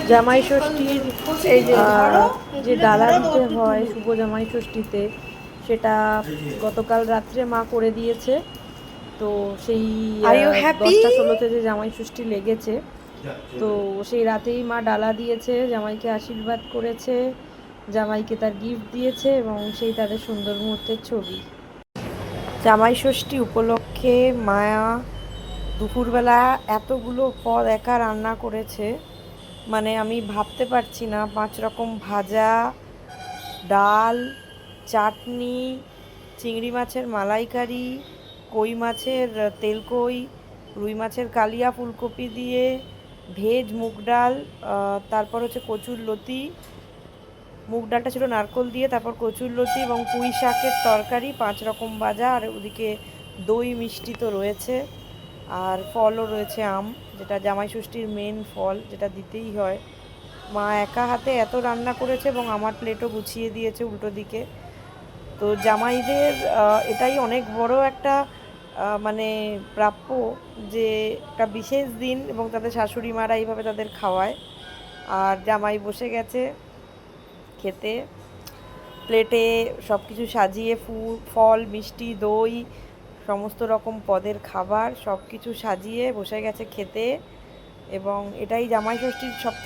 জামাই ষষ্ঠীর এই যে ধরো যে এগুলো ডালা ধরো দিতে একটু হয় তুলো। শুভ জামাই ষষ্ঠীতে, সেটা গতকাল রাত্রে মা করে দিয়েছে। তো সেই আর ইউ হ্যাপি? 10টা 16-তে যে জামাই ষষ্ঠী লেগেছে, তো সেই রাতেই মা ডালা দিয়েছে, জামাইকে আশীর্বাদ করেছে, জামাইকে তার গিফট দিয়েছে এবং সেই তাদের সুন্দর মুহূর্তের ছবি। জামাই ষষ্ঠী উপলক্ষে মায়া দুপুরবেলা এতগুলো পদ একা রান্না করেছে, মানে আমি ভাবতে পারছি না। 5 রকম ভাজা, ডাল, চাটনি, চিংড়ি মাছের মালাইকারি, কই মাছের তেলকই, রুই মাছের কালিয়া ফুলকপি দিয়ে, ভেজ মুগ ডাল, তারপর হচ্ছে কচুর লতি, মুগ ডালটা ছিল নারকোল দিয়ে, তারপর কচুর লতি এবং পুঁই শাকের তরকারি, 5 রকম ভাজা, আর ওদিকে দই মিষ্টি তো রয়েছে, আর ফলও রয়েছে আম, যেটা জামাই ষষ্ঠীর মেন ফল, যেটা দিতেই হয়। মা একা হাতে এত রান্না করেছে এবং আমার প্লেটও গুছিয়ে দিয়েছে উল্টো দিকে। তো জামাইদের এটাই অনেক বড় একটা মানে প্রাপ্য, যে একটা বিশেষ দিন এবং তাদের শাশুড়ি মারা এইভাবে তাদের খাওয়ায়। আর জামাই বসে গেছে খেতে, প্লেটে সব কিছু সাজিয়ে, ফল মিষ্টি দই সমস্ত রকম পদের খাবার সব কিছু সাজিয়ে বসে গেছে খেতে। এবং এটাই জামাই ষষ্ঠীর সবচেয়ে